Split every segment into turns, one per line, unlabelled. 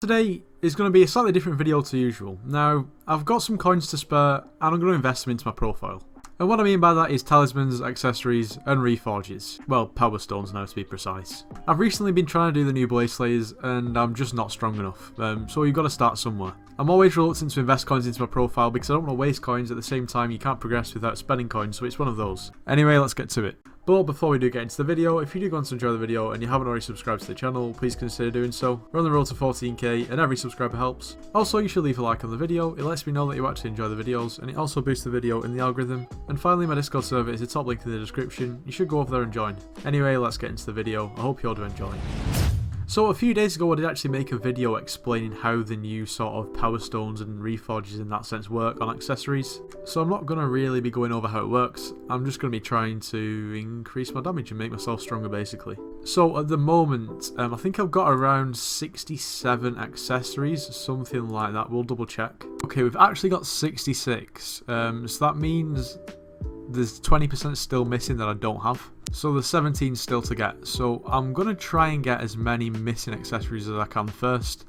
Today is going to be a slightly different video to usual. Now, I've got some coins to spare and I'm going to invest them into my profile. And what I mean by that is talismans, accessories and reforges. Well, power stones now to be precise. I've recently been trying to do the new Blade Slayers and I'm just not strong enough, so you've got to start somewhere. I'm always reluctant to invest coins into my profile because I don't want to waste coins. At the same time, you can't progress without spending coins, so it's one of those. Anyway, let's get to it. But before we do get into the video, if you do want to enjoy the video and you haven't already subscribed to the channel, please consider doing so. We're on the road to 14k and every subscriber helps. Also, you should leave a like on the video. It lets me know that you actually enjoy the videos and it also boosts the video in the algorithm. And finally, my Discord server is the top link in the description. You should go over there and join. Anyway, let's get into the video. I hope you all do enjoy. So a few days ago I did actually make a video explaining how the new sort of power stones and reforges in that sense work on accessories. So I'm not going to really be going over how it works, I'm just going to be trying to increase my damage and make myself stronger basically. So at the moment, I think I've got around 67 accessories, something like that, we'll double check. Okay, we've actually got 66, so that means there's 20% still missing that I don't have. So there's 17 still to get, so I'm going to try and get as many missing accessories as I can first,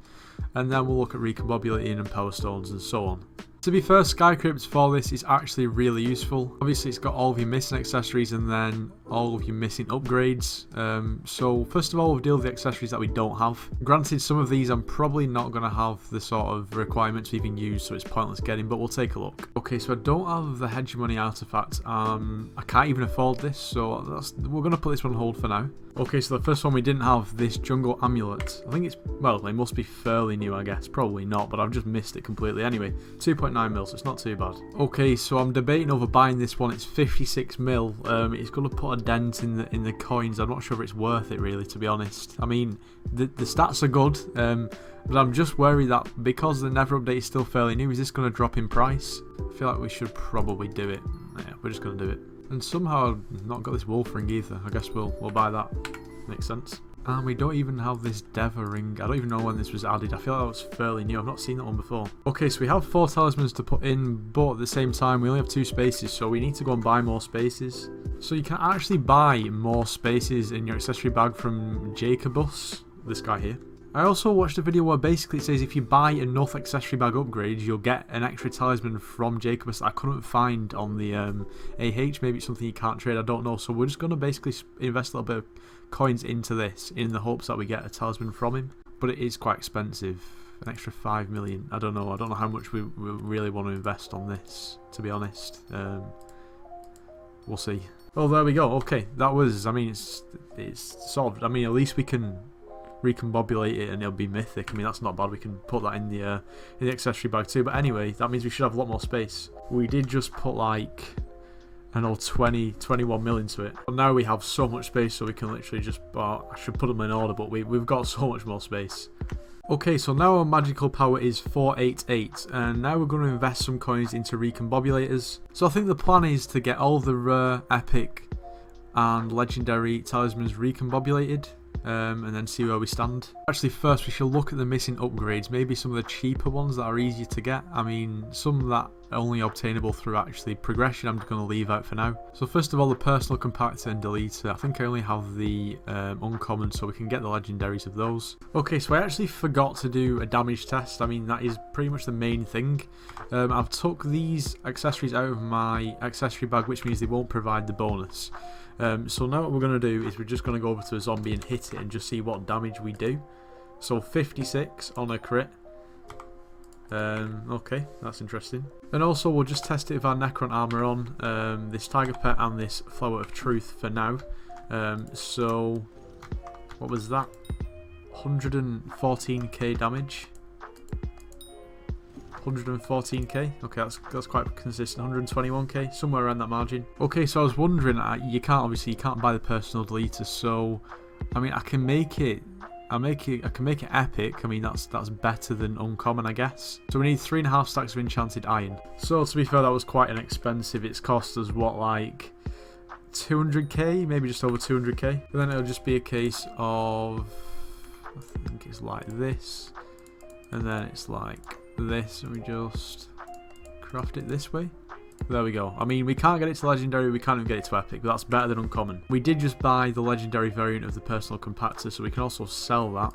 and then we'll look at recombobulating and power stones and so on. To be fair, Skycrypt for this is actually really useful. Obviously it's got all of your missing accessories and then all of your missing upgrades. So first of all we'll deal with the accessories that we don't have. Granted, some of these I'm probably not going to have the sort of requirements to even use, so it's pointless getting, but we'll take a look. Okay, so I don't have the hegemony artifact. I can't even afford this, so we're going to put this one on hold for now. Okay, so the first one we didn't have, this jungle amulet. I think it's, well, it must be fairly new I guess, probably not, but I've just missed it completely. Anyway, 2.9 mil, so it's not too bad. Okay, so I'm debating over buying this one. It's 56 mil. It's going to put a dent in the coins. I'm not sure if it's worth it really, to be honest. I mean, the stats are good, but I'm just worried that because the Nether update is still fairly new, is this going to drop in price? I feel like we should probably do it. Yeah, we're just going to do it. And somehow I've not got this wolf ring either. I guess we'll buy that. Makes sense. And we don't even have this Deva ring. I don't even know when this was added. I feel like that was fairly new. I've not seen that one before. Okay, so we have 4 talismans to put in, but at the same time we only have 2 spaces, so we need to go and buy more spaces. So you can actually buy more spaces in your accessory bag from Jacobus, this guy here. I also watched a video where basically it says if you buy enough accessory bag upgrades, you'll get an extra talisman from Jacobus that I couldn't find on the AH. Maybe it's something you can't trade, I don't know. So we're just going to basically invest a little bit of coins into this in the hopes that we get a talisman from him. But it is quite expensive, an extra 5 million. I don't know how much we really want to invest on this, to be honest. We'll see. Oh, there we go. Okay, that was, I mean, it's solved. I mean, at least we can recombobulate it and it'll be mythic. I mean, that's not bad. We can put that in the accessory bag too. But anyway, that means we should have a lot more space. We did just put like, I don't know, 21 mil into it. But now we have so much space, so we can literally just, I should put them in order, but we've got so much more space. Okay, so now our magical power is 488, and now we're going to invest some coins into recombobulators. So I think the plan is to get all the rare, epic and legendary talismans recombobulated. And then see where we stand. Actually, first we shall look at the missing upgrades, maybe some of the cheaper ones that are easier to get. I mean, some that are only obtainable through actually progression I'm just going to leave out for now. So first of all, the personal compactor and deleter. I think I only have the uncommon, so we can get the legendaries of those. Okay, so I actually forgot to do a damage test. I mean, that is pretty much the main thing. I've took these accessories out of my accessory bag, which means they won't provide the bonus. So now what we're going to do is we're just going to go over to a zombie and hit it and just see what damage we do. So 56 on a crit. Okay, that's interesting. And also we'll just test it with our Necron Armor on, this Tiger Pet and this Flower of Truth for now. So what was that? 114k damage. 114k. Okay, that's quite consistent. 121k, somewhere around that margin. Okay, so I was wondering, you can't buy the personal deleter, so I mean I can make it epic. I mean that's better than uncommon, I guess. So we need 3.5 stacks of enchanted iron. So to be fair, that was quite inexpensive. It's cost us what, like 200k, maybe just over 200k. But then it'll just be a case of, I think it's like this, and then it's like this, and we just craft it this way. There we go. I mean, we can't get it to legendary, we can't even get it to epic, but that's better than uncommon. We did just buy the legendary variant of the personal compactor, so we can also sell that.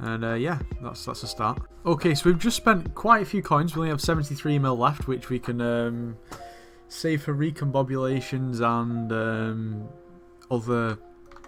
And yeah, that's a start. Okay, so we've just spent quite a few coins. We only have 73 mil left, which we can save for recombobulations and other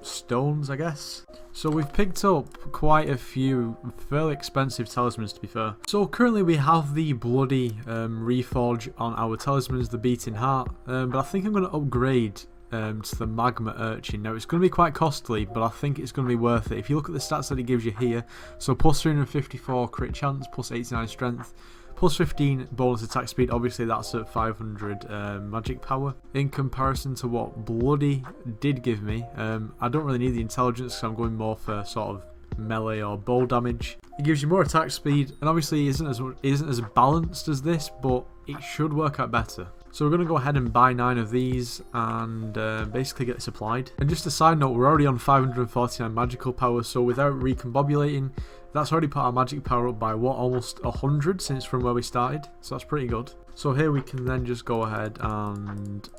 stones, I guess. So we've picked up quite a few fairly expensive talismans, to be fair. So currently we have the bloody reforge on our talismans, the beating heart, but I think I'm going to upgrade to the magma urchin. Now it's going to be quite costly, but I think it's going to be worth it. If you look at the stats that it gives you here, so plus 354 crit chance, plus 89 strength, plus 15 bonus attack speed, obviously that's at 500 magic power. In comparison to what Bloody did give me, I don't really need the intelligence because I'm going more for sort of melee or bow damage. It gives you more attack speed, and obviously isn't as balanced as this, but it should work out better. So we're going to go ahead and buy 9 of these and basically get this applied. And just a side note, we're already on 549 magical power, so without recombobulating, that's already put our magic power up by what, almost 100 since from where we started, so that's pretty good. So here we can then just go ahead and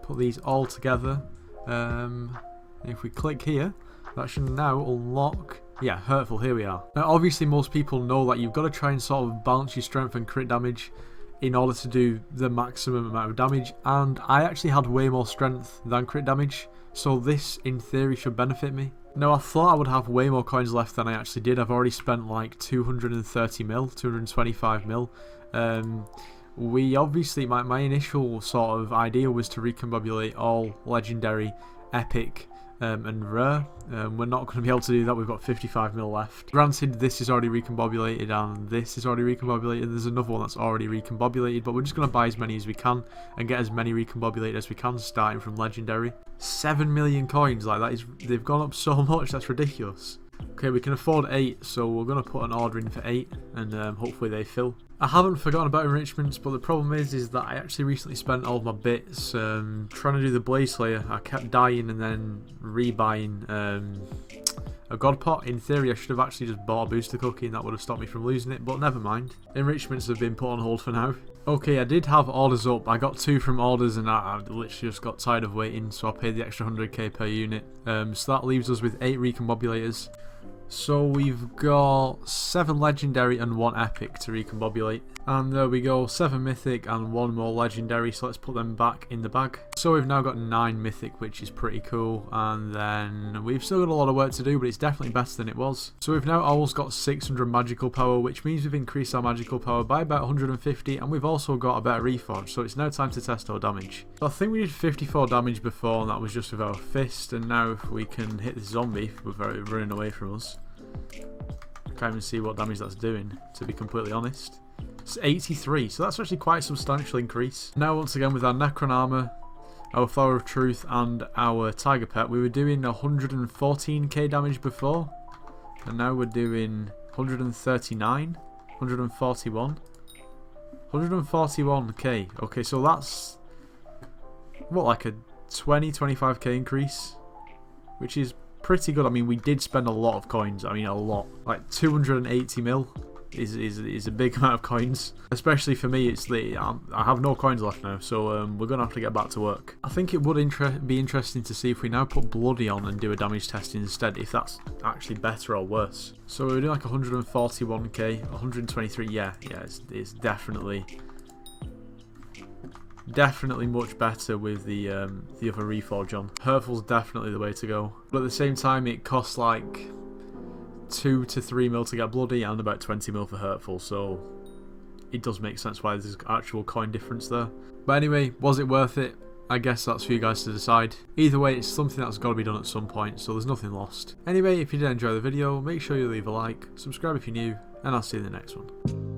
put these all together. If we click here, that should now unlock, yeah, Hurtful, here we are. Now obviously most people know that you've got to try and sort of balance your strength and crit damage in order to do the maximum amount of damage, and I actually had way more strength than crit damage, so this in theory should benefit me. Now I thought I would have way more coins left than I actually did. I've already spent like 230 mil, 225 mil. We obviously, my initial sort of idea was to recombobulate all legendary, epic, and rare. We're not going to be able to do that. We've got 55 mil left. Granted, this is already recombobulated and this is already recombobulated. There's another one that's already recombobulated, but we're just going to buy as many as we can and get as many recombobulated as we can, starting from legendary. 7 million coins, like that is, they've gone up so much, that's ridiculous. Okay, we can afford 8, so we're going to put an order in for 8 and hopefully they fill. I haven't forgotten about enrichments, but the problem is that I actually recently spent all of my bits trying to do the Blaze Slayer. I kept dying and then rebuying a God Pot. In theory, I should have actually just bought a booster cookie and that would have stopped me from losing it, but never mind. Enrichments have been put on hold for now. Okay, I did have orders up. I got 2 from orders and I literally just got tired of waiting, so I paid the extra 100k per unit. So that leaves us with 8 recombobulators. So we've got 7 legendary and 1 epic to recombobulate. And there we go, 7 mythic and 1 more legendary, so let's put them back in the bag. So we've now got 9 mythic, which is pretty cool, and then we've still got a lot of work to do, but it's definitely better than it was. So we've now almost got 600 magical power, which means we've increased our magical power by about 150, and we've also got a better reforge, so it's now time to test our damage. So I think we did 54 damage before, and that was just with our fist, and now if we can hit this zombie without it running away from us. Can't even see what damage that's doing, to be completely honest. It's 83, so that's actually quite a substantial increase. Now once again with our Necron Armor, our Flower of Truth and our Tiger Pet, we were doing 114k damage before, and now we're doing 139, 141, 141k. Okay, so that's what, like a 20-25k increase, which is pretty good. I mean, we did spend a lot of coins. I mean, a lot. Like 280 mil is a big amount of coins. Especially for me, it's I have no coins left now, so we're going to have to get back to work. I think it would be interesting to see if we now put Bloody on and do a damage test instead, if that's actually better or worse. So we're doing like 141k, 123, yeah, it's definitely much better with the other reforge on. Hurtful's definitely the way to go. But at the same time, it costs like 2 to 3 mil to get Bloody and about 20 mil for Hurtful, so it does make sense why there's actual coin difference there. But anyway, was it worth it? I guess that's for you guys to decide. Either way, it's something that's got to be done at some point, so there's nothing lost. Anyway, if you did enjoy the video, make sure you leave a like, subscribe if you're new, and I'll see you in the next one.